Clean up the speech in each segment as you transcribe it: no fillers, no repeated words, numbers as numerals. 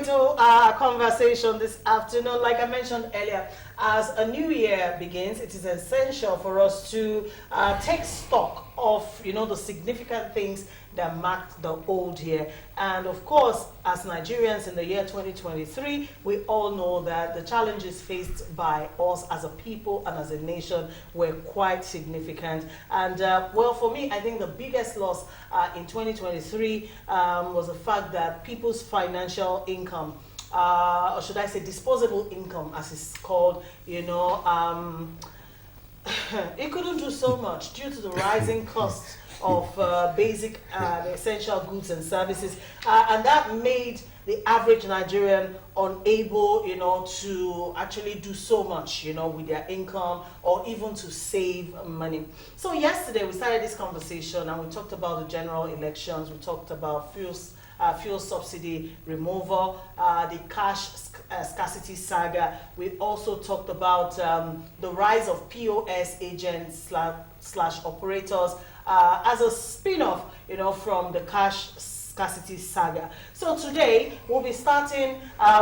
into our conversation this afternoon. Like I mentioned earlier, as a new year begins, it is essential for us to take stock of, the significant things that marked the old year. And of course, as Nigerians in the year 2023, we all know that the challenges faced by us as a people and as a nation were quite significant. And well, for me, I think the biggest loss in 2023 was the fact that people's financial income, or should I say disposable income as it's called, it couldn't do so much due to the rising costs of basic essential goods and services, and that made the average Nigerian unable, to actually do so much, with their income or even to save money. So yesterday we started this conversation and we talked about the general elections, we talked about fuel subsidy removal, the cash scarcity saga. We also talked about the rise of POS agents slash operators as a spin-off, from the cash scarcity saga. So today we'll be starting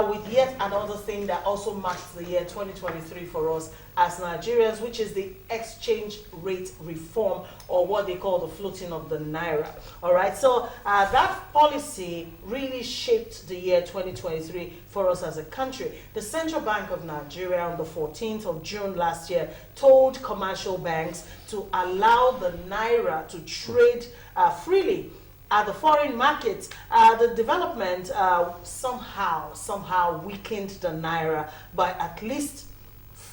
with yet another thing that also marks the year 2023 for us as Nigerians, which is the exchange rate reform, or what they call the floating of the naira. All right, so that policy really shaped the year 2023 for us as a country. The Central Bank of Nigeria on the 14th of June last year told commercial banks to allow the naira to trade freely at the foreign markets. The development somehow weakened the naira by at least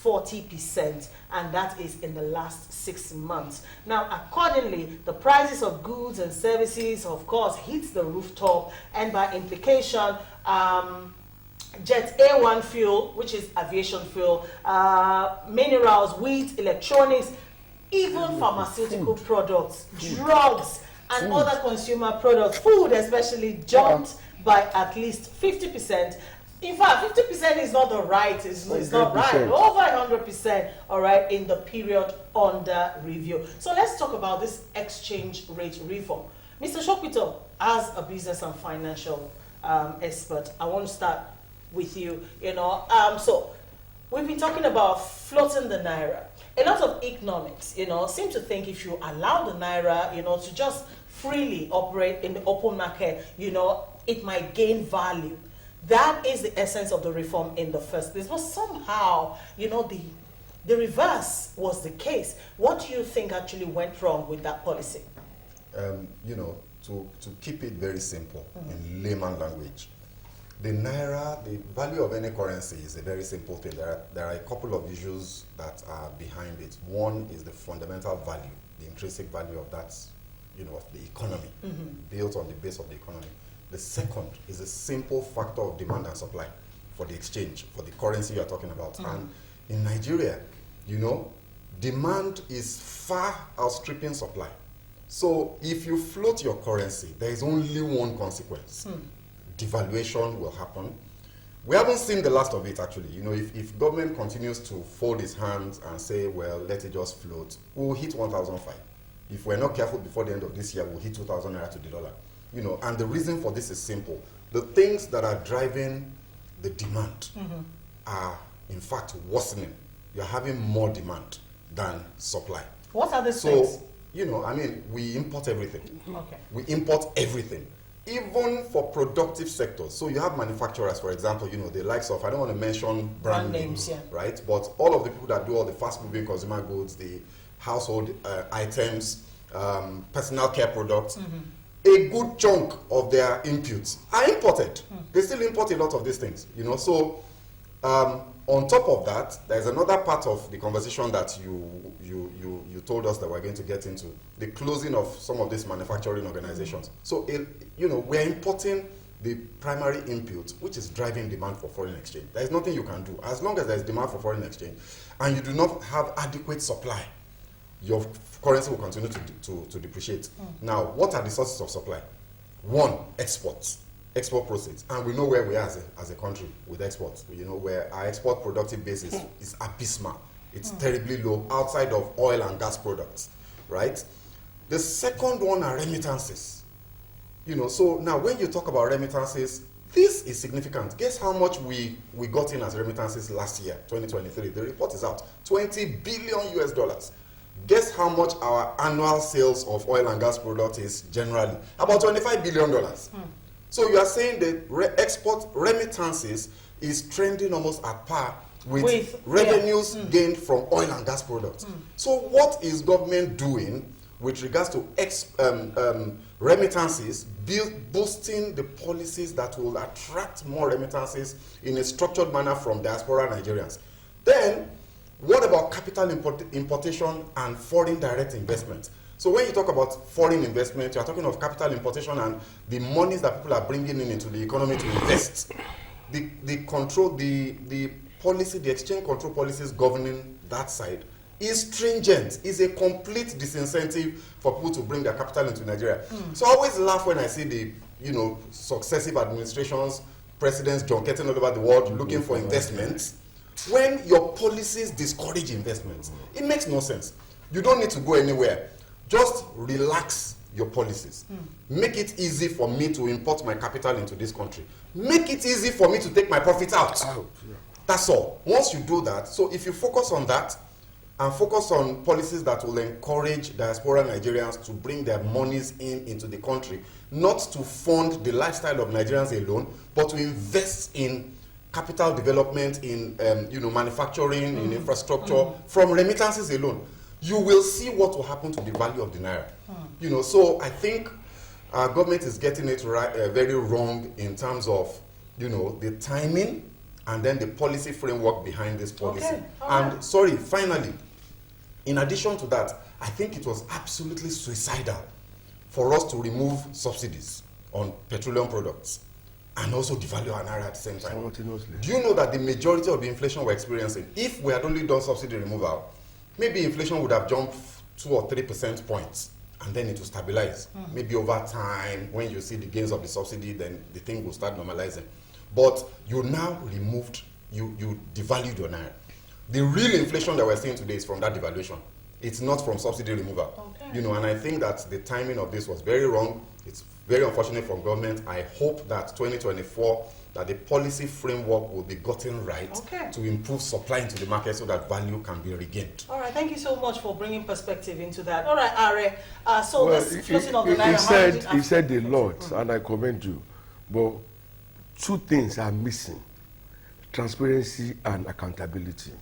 40%, and that is in the last 6 months. Now, accordingly, the prices of goods and services, of course, hit the rooftop, and by implication, Jet A1 fuel, which is aviation fuel, minerals, wheat, electronics, even pharmaceutical products, drugs, and other consumer products, food especially, jumped by at least 50%. In fact, 50% is not the right, it's not right, over 100%, all right, in the period under review. So let's talk about this exchange rate reform. Mr. Shokpito, as a business and financial expert, I want to start with you, so we've been talking about floating the naira. A lot of economics, seem to think if you allow the naira, to just freely operate in the open market, it might gain value. That is the essence of the reform in the first place. But somehow, the reverse was the case. What do you think actually went wrong with that policy? To keep it very simple in layman language, the naira, the value of any currency is a very simple thing. There are a couple of issues that are behind it. One is the fundamental value, the intrinsic value of that, of the economy, built on the base of the economy. The second is a simple factor of demand and supply for the exchange, for the currency you are talking about. And in Nigeria, demand is far outstripping supply. So if you float your currency, there is only one consequence. Devaluation will happen. We haven't seen the last of it, actually. If government continues to fold its hands and say, well, let it just float, we'll hit 1,005. If we're not careful before the end of this year, we'll hit 2,000 naira to the dollar. And the reason for this is simple. The things that are driving the demand are, in fact, worsening. You're having more demand than supply. What are the things? We import everything. Okay. We import everything, even for productive sectors. So you have manufacturers, for example, the likes of, I don't want to mention brand names, right? But all of the people that do all the fast-moving consumer goods, the household items, personal care products, a good chunk of their inputs are imported. They still import a lot of these things, So on top of that, there's another part of the conversation that you told us that we're going to get into, the closing of some of these manufacturing organizations. So, we're importing the primary input, which is driving demand for foreign exchange. There's nothing you can do. As long as there's demand for foreign exchange and you do not have adequate supply, your currency will continue to depreciate. Now, what are the sources of supply? One, exports, export proceeds. And we know where we are as a country with exports. Where our export productive base is abysmal. It's terribly low outside of oil and gas products, right? The second one are remittances. So now when you talk about remittances, This is significant. Guess how much we got in as remittances last year, 2023. The report is out. $20 billion US. Guess how much our annual sales of oil and gas products is generally? About $25 billion. So you are saying that export remittances is trending almost at par with revenues gained from oil and gas products. So what is government doing with regards to remittances, boosting the policies that will attract more remittances in a structured manner from diaspora Nigerians? Then, what about capital importation and foreign direct investment? So when you talk about foreign investment, you are talking of capital importation and the monies that people are bringing in into the economy to invest. The control, the policy, the exchange control policies governing that side is stringent, is a complete disincentive for people to bring their capital into Nigeria. So I always laugh when I see the, successive administrations, presidents junketing all over the world looking for investments. When your policies discourage investments, it makes no sense. You don't need to go anywhere. Just relax your policies. Make it easy for me to import my capital into this country. Make it easy for me to take my profits out. That's all. Once you do that, so if you focus on that and focus on policies that will encourage diaspora Nigerians to bring their monies into the country, not to fund the lifestyle of Nigerians alone, but to invest in capital development, in manufacturing, in infrastructure, from remittances alone, you will see what will happen to the value of the naira. So I think our government is getting it right, very wrong in terms of, the timing and then the policy framework behind this policy. Okay. And sorry, finally, in addition to that, I think it was absolutely suicidal for us to remove subsidies on petroleum products and also devalue our naira at the same time. Do you know that the majority of the inflation we're experiencing, if we had only done subsidy removal, maybe inflation would have jumped 2 or 3 percentage points and then it will stabilize. Maybe over time, when you see the gains of the subsidy, then the thing will start normalizing. But you now removed, you devalued your naira. The real inflation that we're seeing today is from that devaluation. It's not from subsidy removal. Okay. And I think that the timing of this was very wrong. It's very unfortunate for government. I hope that 2024, that the policy framework will be gotten right to improve supply into the market so that value can be regained. All right, thank you so much for bringing perspective into that. All right, Are, this floating of the naira. He said a lot, and I commend you. But 2 things are missing: transparency and accountability.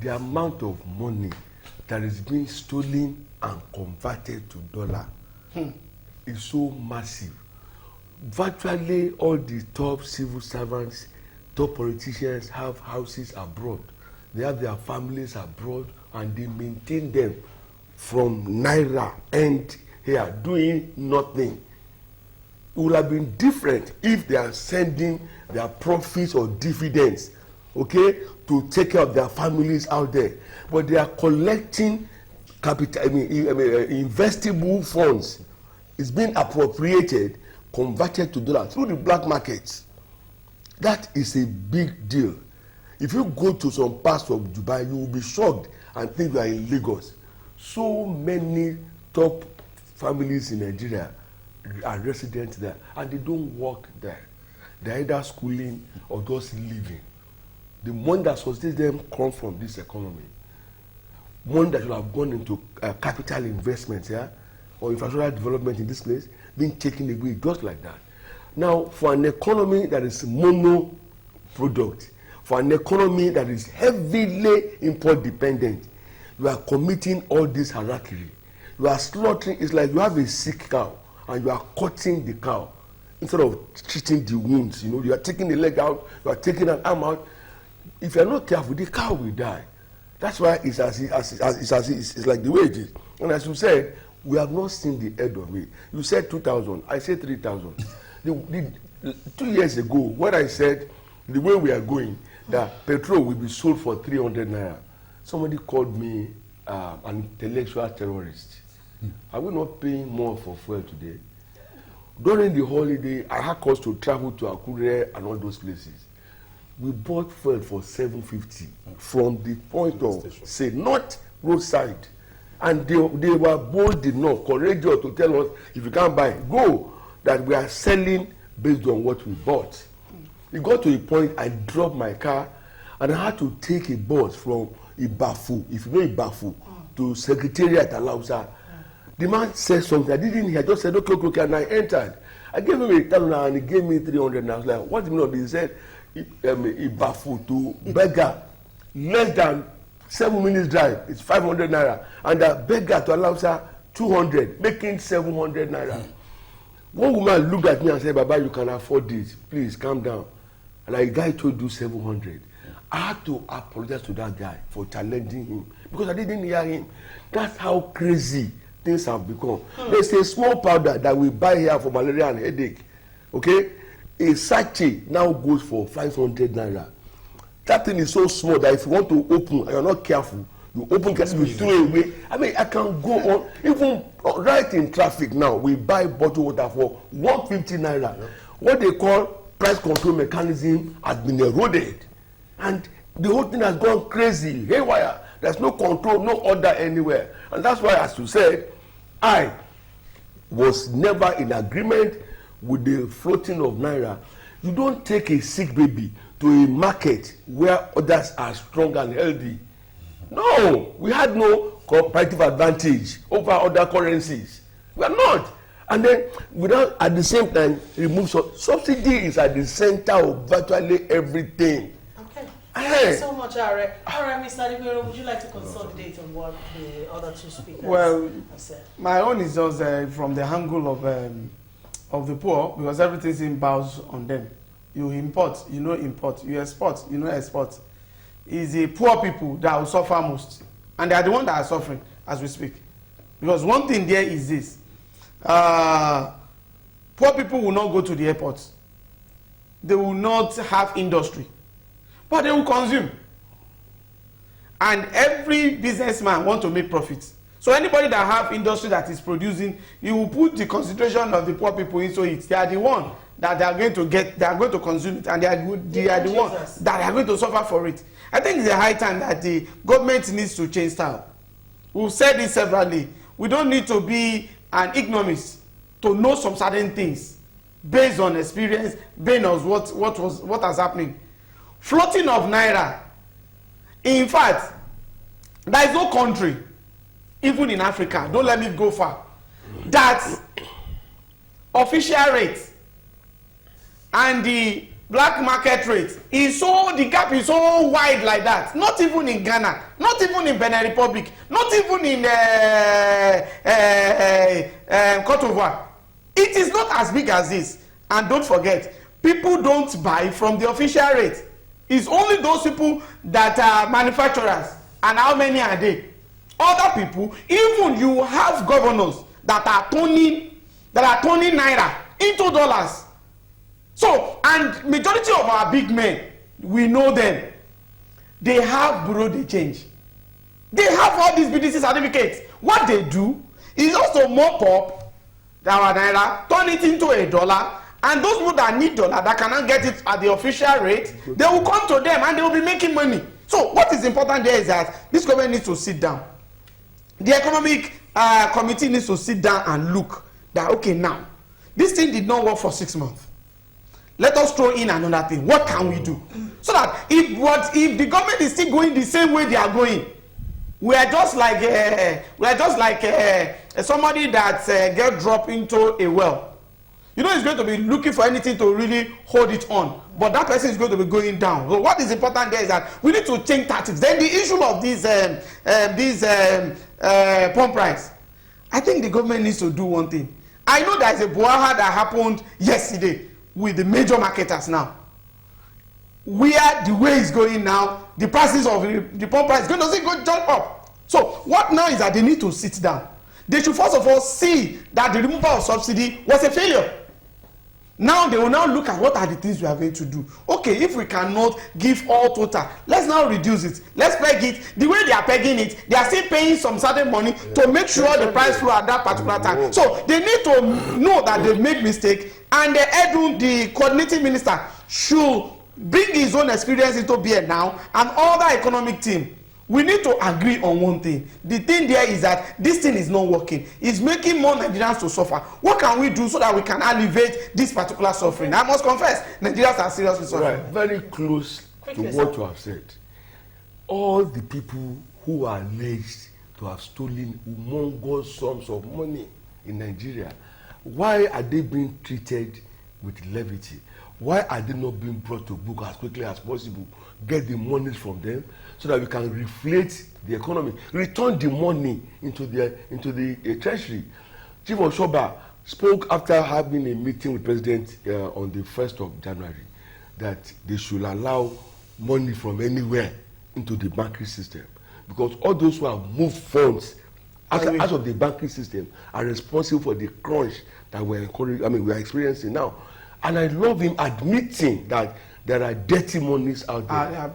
The amount of money that is being stolen and converted to dollar is so massive. Virtually all the top civil servants, top politicians have houses abroad. They have their families abroad and they maintain them from naira and here doing nothing. It would have been different if they are sending their profits or dividends, to take care of their families out there. But they are collecting capital, investable funds. It's been appropriated, converted to dollar through the black markets. That is a big deal. If you go to some parts of Dubai, you will be shocked and think you are in Lagos. So many top families in Nigeria are residents there, and they don't work there. They're either schooling or just living. The money that sustains them comes from this economy. Money that should have gone into capital investments, or infrastructure development in this place, being taken away just like that. Now, for an economy that is mono product, for an economy that is heavily import dependent, you are committing all this harakiri. You are slaughtering. It's like you have a sick cow and you are cutting the cow instead of treating the wounds. You are taking the leg out, you are taking an arm out. If you are not careful, the cow will die. That's why it's like the way it is. And as you said, we have not seen the end of it. You said 2,000, I said 3,000. 2 years ago, when I said the way we are going, that petrol will be sold for 300 naira, somebody called me an intellectual terrorist. Are we not paying more for fuel today? During the holiday, I had cause to travel to Akure and all those places. We bought fuel for 750 from the point of say, not roadside. And they were bold enough, courageous to tell us, if you can't buy, go. That we are selling based on what we bought. It got to a point I dropped my car and I had to take a bus from Ibafu, if you know Ibafu, to Secretariat Alausa. The man said something I didn't hear. I just said, okay, and I entered. I gave him a $1,000 and he gave me 300. And I was like, what's the meaning of this? He said, Ibafu to Berger, less than 7 minutes drive, it's 500 naira. And the Berger to Alausa, 200, making 700 naira. One woman looked at me and said, Baba, you can afford this. Please calm down. And the guy told you 700. I had to apologize to that guy for challenging him because I didn't hear him. That's how crazy things have become. There's a small powder that we buy here for malaria and headache. Okay? A sachet now goes for 500 naira. That thing is so small that if you want to open and you're not careful, you open it, you throw it away. I mean, I can go on. Even right in traffic now, we buy bottled water for 150 naira. Yeah. What they call price control mechanism has been eroded. And the whole thing has gone crazy, haywire. There's no control, no order anywhere. And that's why, as you said, I was never in agreement with the floating of naira. You don't take a sick baby to a market where others are strong and healthy. No, we had no comparative advantage over other currencies. We are not. And then, without at the same time, remove subsidy is at the center of virtually everything. Okay. Thank you so much, Are. All right, Mr. Adegbenro, would you like to consolidate on what the other two speakers have said? My own is just from the angle of the poor, because everything's inbound on them. You import, you know import. You export, you know export. It's the poor people that will suffer most, and they are the ones that are suffering as we speak. Because one thing there is this: poor people will not go to the airport. They will not have industry, but they will consume. And every businessman wants to make profits. So anybody that have industry that is producing, you will put the concentration of the poor people into it. They are the one that they are going to get, they are going to consume it, and they are the ones that are going to suffer for it. I think it's a high time that the government needs to change style. We've said this severally. We don't need to be an ignomist to know some certain things based on experience, based on what has happening. Floating of naira. In fact, there is no country, even in Africa, don't let me go far, that official rate and the black market rate is so, the gap is so wide like that. Not even in Ghana, not even in Benin Republic, not even in Cote d'Ivoire. It is not as big as this. And don't forget, people don't buy from the official rate. It's only those people that are manufacturers. And how many are they? Other people, even you have governors that are turning naira into dollars. So, and majority of our big men, we know them. They have bureau de change. They have all these BDC certificates. What they do is also mop up our naira, turn it into a dollar, and those people that need dollar, that cannot get it at the official rate, they will come to them and they will be making money. So what is important there is that this government needs to sit down. The economic committee needs to sit down and look that, okay, now, this thing did not work for 6 months. Let us throw in another thing. What can we do? So that if the government is still going the same way they are going, we are just like somebody that get dropped into a well. You know, he's going to be looking for anything to really hold it on, but that person is going to be going down. So what is important there is that we need to change tactics. Then the issue of these pump price, I think the government needs to do one thing. I know there is a brouhaha that happened yesterday with the major marketers now. Where the way is going now, the prices of the pump price doesn't go jump up. So what now is that they need to sit down. They should first of all see that the removal of subsidy was a failure. Now they will now look at what are the things we are going to do. Okay, if we cannot give all total, let's now reduce it. Let's peg it. The way they are pegging it, they are still paying some certain money to make sure the price flow at that particular time. So they need to know that they make mistake, and the coordinating minister should bring his own experience into bear now, and all the economic team we need to agree on one thing. The thing there is that this thing is not working. It's making more Nigerians to suffer. What can we do so that we can alleviate this particular suffering? I must confess, Nigerians are seriously suffering. Right, very close to what you have said. All the people who are alleged to have stolen humongous sums of money in Nigeria, why are they being treated with levity? Why are they not being brought to book as quickly as possible? Get the monies from them so that we can reflate the economy, return the money into the treasury. Chief Oshoba spoke after having a meeting with President on the 1st of January that they should allow money from anywhere into the banking system, because all those who have moved funds out of the banking system are responsible for the crunch that we are experiencing now. And I love him admitting that there are dirty monies out there.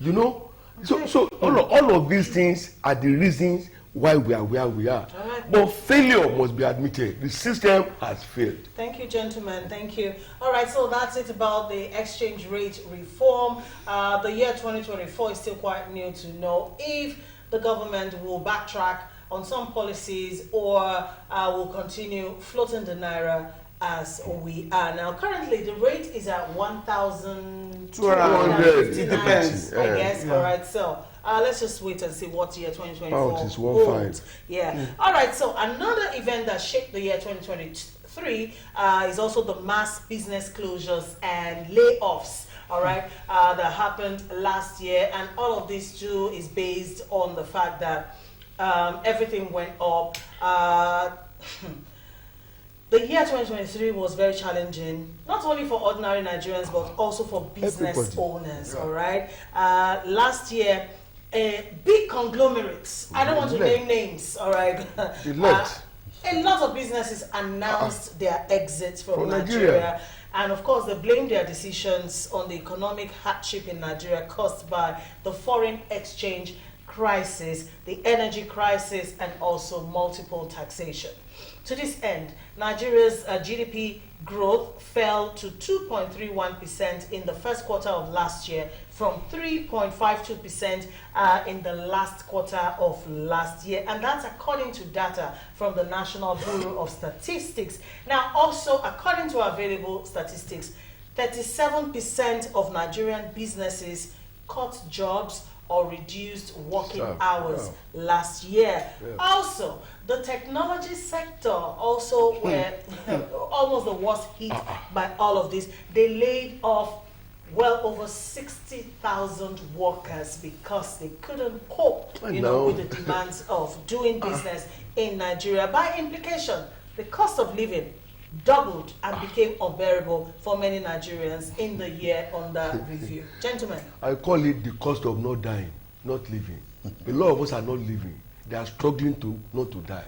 You know, so all of these things are the reasons why we are where we are. Right. But failure must be admitted. The system has failed. Thank you, gentlemen. Thank you. All right, so that's it about the exchange rate reform. The year 2024 is still quite new to know if the government will backtrack on some policies or will continue floating the naira as we are now. Currently, the rate is at 1,200. It depends, I guess. Yeah. All right, so let's just wait and see what year 2024 holds. Yeah. All right, so another event that shaped the year 2023 is also the mass business closures and layoffs. All right, that happened last year, and all of this too is based on the fact that everything went up. The year 2023 was very challenging, not only for ordinary Nigerians, but also for business owners, all right? Last year, big conglomerates, I don't want to name names, all right? A lot of businesses announced their exits from Nigeria. And of course, they blamed their decisions on the economic hardship in Nigeria caused by the foreign exchange crisis, the energy crisis, and also multiple taxation. To this end, Nigeria's GDP growth fell to 2.31% in the first quarter of last year from 3.52% in the last quarter of last year. And that's according to data from the National Bureau of Statistics. Now, also, according to available statistics, 37% of Nigerian businesses cut jobs or reduced working hours last year. Also, the technology sector also were almost the worst hit by all of this. They laid off well over 60,000 workers because they couldn't cope, with the demands of doing business in Nigeria. By implication, the cost of living doubled and became unbearable for many Nigerians in the year under review. Gentlemen. I call it the cost of not dying, not living. A lot of us are not living. They are struggling not to die.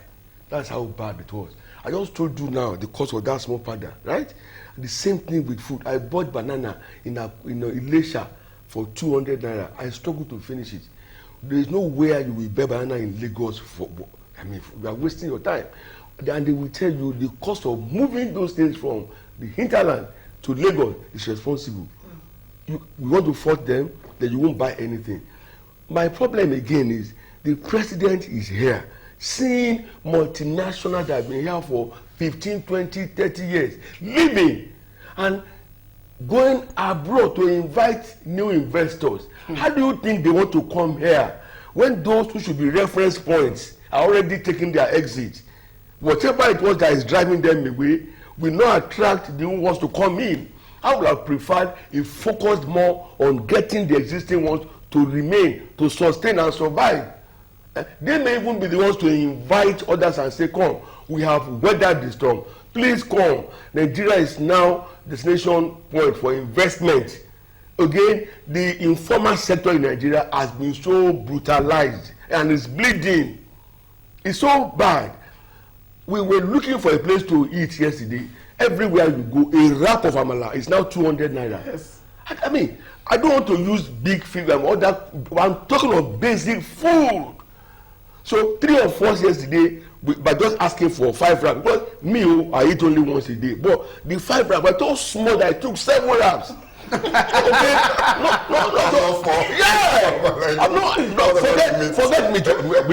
That's how bad it was. I just told you now the cost of that small powder, right? The same thing with food. I bought banana in Ilesha for 200 naira. I struggled to finish it. There is no way you will buy banana in Lagos you are wasting your time. And they will tell you the cost of moving those things from the hinterland to Lagos is responsible. You want to fault them, then you won't buy anything. My problem again is the president is here, seeing multinationals that have been here for 15, 20, 30 years, leaving and going abroad to invite new investors. How do you think they want to come here when those who should be reference points are already taking their exit? Whatever it was that is driving them away will not attract the new ones to come in. I would have preferred if focused more on getting the existing ones to remain, to sustain and survive. They may even be the ones to invite others and say, come, we have weathered the storm. Please come. Nigeria is now destination point for investment. Again, the informal sector in Nigeria has been so brutalized and is bleeding. It's so bad. We were looking for a place to eat yesterday. Everywhere you go, a wrap of amala is now 200 naira. Yes. I mean, I don't want to use big figure and all that. I'm talking of basic food. So 3 of us yesterday, by just asking for 5 wraps, because me, I eat only once a day. But the 5 wraps were so small that I took 7 wraps. Okay? Forget me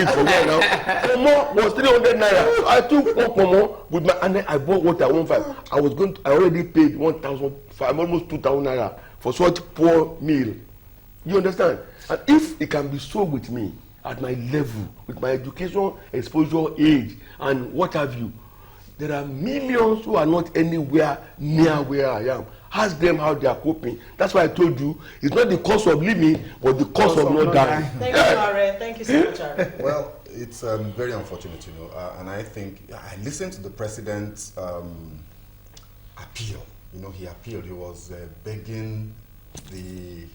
for now. Pomo was 300 naira. I took one pomo with my, and then I bought what I want. I already paid 1,500, almost 2,000 naira for such poor meal. You understand? And if it can be so with me at my level, with my education, exposure, age, and what have you, there are millions who are not anywhere near where I am. Ask them how they are coping. That's why I told you it's not the cost of living, but the cost of not dying. Thank you, Are. Thank you so much, Are. Well, it's very unfortunate, you know, and I think I listened to the president's appeal. You know, he appealed. He was begging these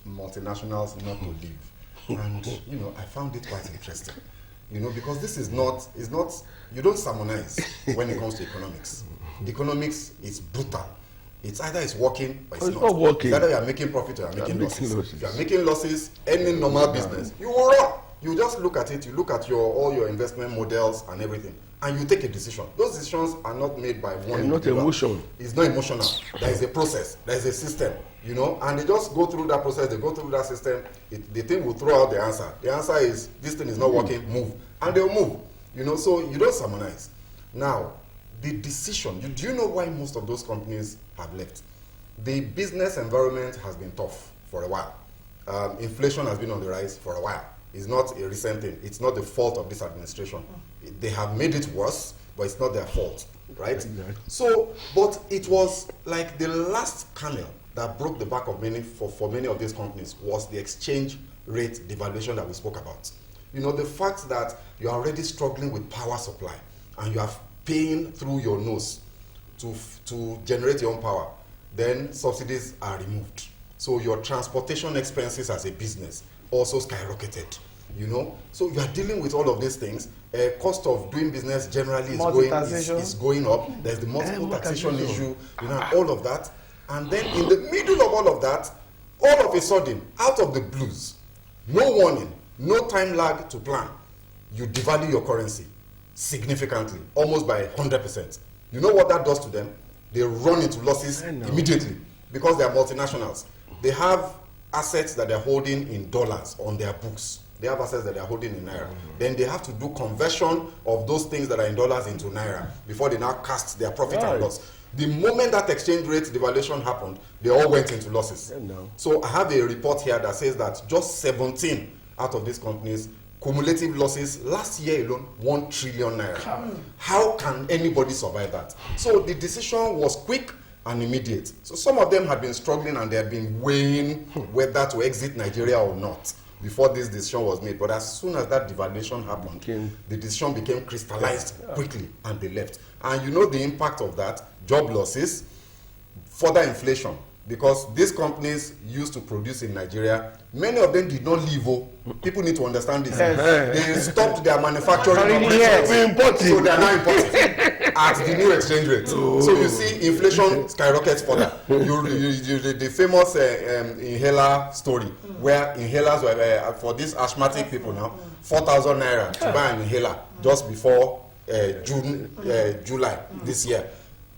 multinationals not to leave, and you know, I found it quite interesting. You know, because this is not, you don't sermonize when it comes to economics. Economics is brutal. It's either it's working or it's not working. It's either you are making profit or you are making losses. If you are making losses, any normal business, you will run. You just look at it, you look at all your investment models and everything, and you take a decision. Those decisions are not made by one not emotion. It's not emotional. There is a process, there is a system, you know, and they just go through that process, they go through that system. The thing will throw out the answer. The answer is, this thing is not working, move. And they'll move, you know, so you don't sermonize. Now, the decision, do you know why most of those companies have left? The business environment has been tough for a while. Inflation has been on the rise for a while. It's not a recent thing. It's not the fault of this administration. They have made it worse, but it's not their fault, right? Exactly. So, but it was like the last kernel that broke the back of many, for many of these companies, was the exchange rate devaluation that we spoke about. You know, the fact that you're already struggling with power supply and you are paying through your nose to generate your own power, then subsidies are removed. So your transportation expenses as a business also skyrocketed, you know. So you are dealing with all of these things. Cost of doing business generally is going up. There's the multiple taxation issue, you know, all of that. And then in the middle of all of that, all of a sudden, out of the blues, no warning, no time lag to plan, you devalue your currency significantly, almost by 100%. You know what that does to them? They run into losses immediately because they are multinationals. They have assets that they're holding in dollars on their books. They have assets that they're holding in naira. Then they have to do conversion of those things that are in dollars into naira before they now cast their profit and loss. The moment that exchange rate devaluation happened, they all went into losses. So I have a report here that says that just 17 out of these companies, cumulative losses last year alone, 1 trillion naira. How can anybody survive that? So the decision was quick and immediate. So some of them had been struggling and they had been weighing whether to exit Nigeria or not before this decision was made. But as soon as that devaluation happened, the decision became crystallized quickly and they left. And you know the impact of that: job losses, further inflation, because these companies used to produce in Nigeria. Many of them did not leave. People need to understand this. They stopped their manufacturing operations, so they are now importing at the new exchange rate. So you see inflation skyrockets further. The famous inhaler story, where inhalers were for these asthmatic people now, 4,000 naira to buy an inhaler just before July this year,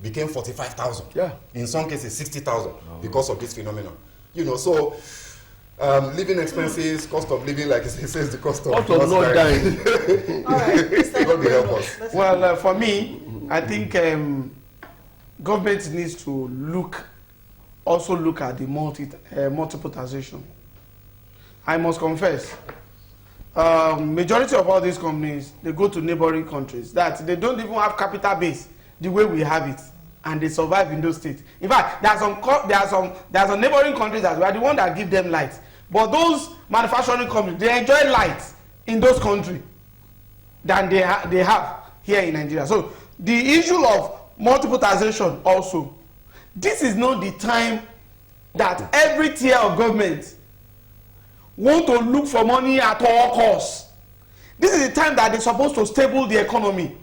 became 45,000. In some cases 60,000 because of this phenomenon. You know, so living expenses, cost of living, like it says, the cost of not dying. All right, God will help us. Well, for me, I think government needs to also look at the multiple taxation. I must confess, majority of all these companies, they go to neighboring countries that they don't even have capital base the way we have it, and they survive in those states. In fact, there are some neighboring countries that we are the one that give them light, but those manufacturing companies, they enjoy light in those countries than they have here in Nigeria. So the issue of multiple taxation also, this is not the time that every tier of government want to look for money at all costs. This is the time that they're supposed to stable the economy.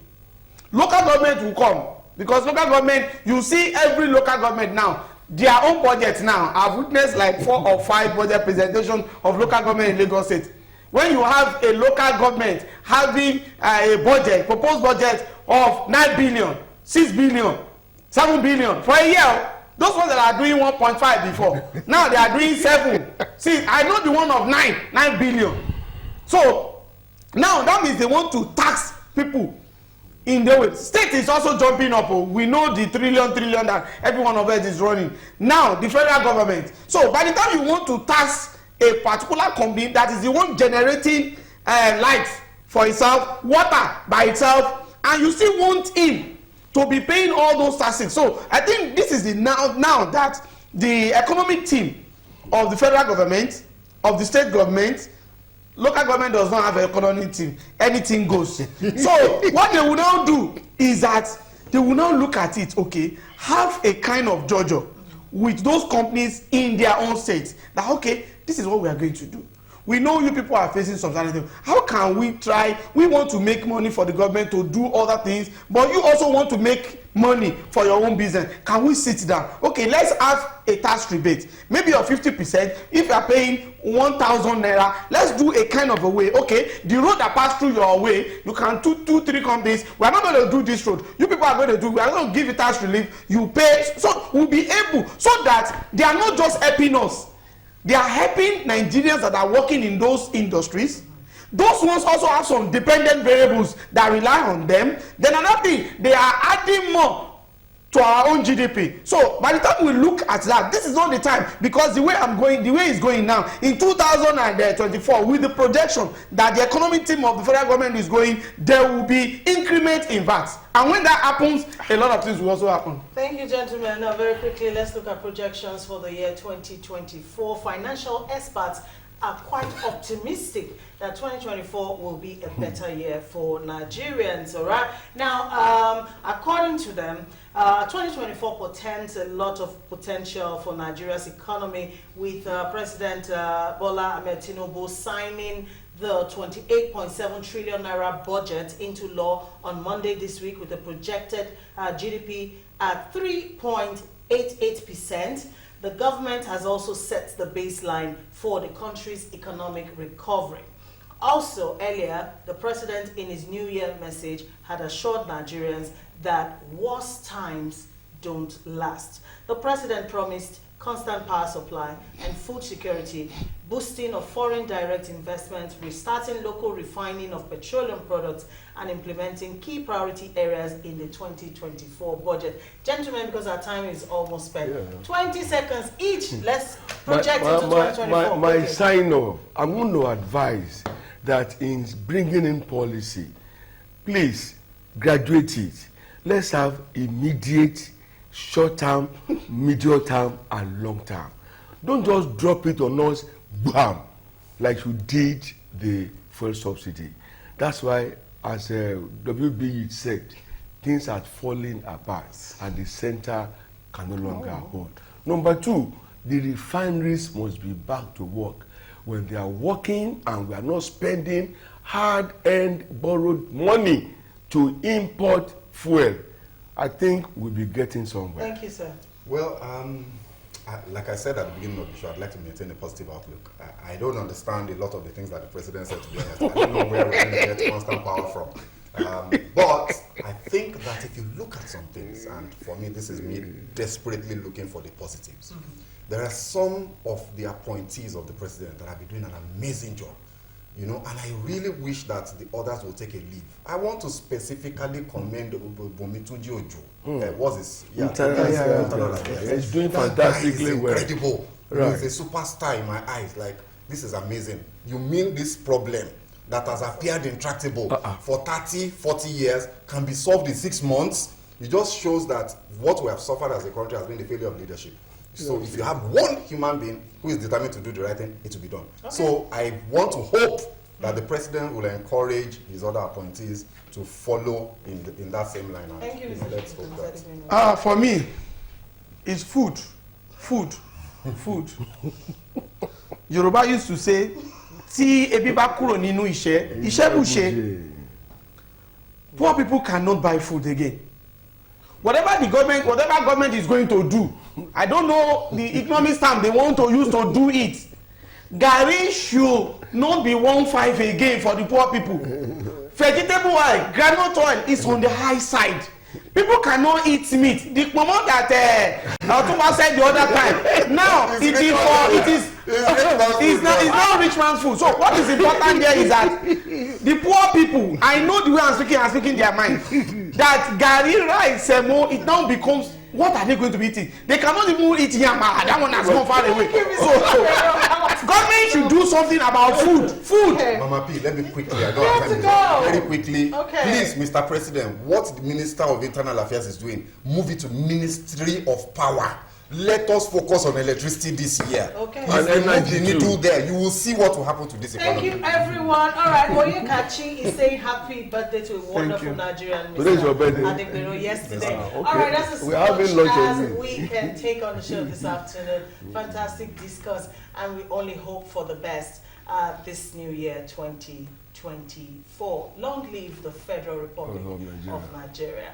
Local government will come, because local government, you see every local government now, their own budget now. I've witnessed like 4 or 5 budget presentations of local government in Lagos State. When you have a local government having a budget, proposed budget of 9 billion, 6 billion, 7 billion for a year, Those ones that are doing 1.5 before, now they are doing 7. See, I know the one of 9 billion. So now that means they want to tax people in the way. State is also jumping up. We know the trillion that every one of us is running. Now the federal government. So by the time you want to tax a particular company that is the one generating light for itself, water by itself, and you still want him to be paying all those taxes. So I think this is the now that the economic team of the federal government, of the state government, local government does not have an economic team. Anything goes. So what they will now do is that they will now look at it, okay, have a kind of jojo with those companies in their own states. That, okay, this is what we are going to do. We know you people are facing some kind of thing. How can we try? We want to make money for the government to do other things, but you also want to make money for your own business. Can we sit down? Okay, let's have a tax rebate. Maybe of 50%. If you are paying 1,000 naira, let's do a kind of a way. Okay, the road that pass through your way, you can two, three companies. We are not going to do this road. You people are going to do. We are going to give you tax relief. You pay. So we'll be able, so that they are not just helping us. They are helping Nigerians that are working in those industries. Those ones also have some dependent variables that rely on them. Then another thing, they are adding more to our own GDP. So by the time we look at that, this is not the time, because the way it's going now, in 2024, with the projection that the economic team of the federal government is going, there will be increment in VAT. And when that happens, a lot of things will also happen. Thank you, gentlemen. Now, very quickly, let's look at projections for the year 2024. Financial experts are quite optimistic that 2024 will be a better year for Nigerians. All right. Now, according to them, 2024 portends a lot of potential for Nigeria's economy, with President Bola Ahmed Tinubu signing the 28.7 trillion naira budget into law on Monday this week, with a projected GDP at 3.88%. The government has also set the baseline for the country's economic recovery. Also, earlier, the president in his New Year message had assured Nigerians that worse times don't last. The president promised constant power supply and food security, boosting of foreign direct investment, restarting local refining of petroleum products, and implementing key priority areas in the 2024 budget. Gentlemen, because our time is almost spent, 20 seconds each. Let's project into 2024. My sign off, I'm going to advise that in bringing in policy, please graduate it. Let's have immediate, short-term, medium-term, and long-term. Don't just drop it on us, bam, like you did the fuel subsidy. That's why, as WB said, things are falling apart and the center can no longer hold. Number two, the refineries must be back to work. When they are working and we are not spending hard-earned borrowed money to import fuel, I think we'll be getting somewhere. Thank you, sir. Well, like I said at the beginning of the show, I'd like to maintain a positive outlook. I don't understand a lot of the things that the president said, to be honest. I don't know where we're going to get constant power from. But I think that if you look at some things, and for me, this is me desperately looking for the positives. There are some of the appointees of the president that have been doing an amazing job. You know, and I really wish that the others will take a leave. I want to specifically commend Bumitunji Ojo. What's this? He's doing fantastically well. Incredible. Right. He's a superstar in my eyes. Like, this is amazing. You mean this problem that has appeared intractable for 30, 40 years can be solved in 6 months? It just shows that what we have suffered as a country has been the failure of leadership. So if you have one human being who is determined to do the right thing, it will be done. Okay. So I want to hope that the president will encourage his other appointees to follow in that same line. Thank you, Mr. Let's hope that. For me, it's food. Yoruba used to say, "Tí ebi bá kúrò nínú iṣẹ́, iṣẹ́ bùṣe." Poor people cannot buy food again. Whatever government is going to do, I don't know the economic term they want to use to do it. Garri should not be 1.5 again for the poor people. Vegetable oil, groundnut oil is on the high side. People cannot eat meat. The moment that Otumba said the other time, now it's not rich man's food. So what is important there is that the poor people, I know the way I'm speaking their mind, that gari rice, semo, it now becomes, what are they going to be eating? They cannot even eat yama. That one has gone far away. So government should do something about food. Okay. Mama P, let me quickly, I don't have time, very quickly. Okay. Please, Mr. President, what the Minister of Internal Affairs is doing, move it to Ministry of Power. Let us focus on electricity this year. Okay. And then the needle there, you will see what will happen to this economy. Thank you, everyone. All right, Oyekachi is saying happy birthday to a wonderful Nigerian. Today's your birthday. Adegbero yesterday. Okay. All right, that's as We're having much lunch as we can take on the show this afternoon. Fantastic discuss, and we only hope for the best this new year, 2024. Long live the Federal Republic of Nigeria.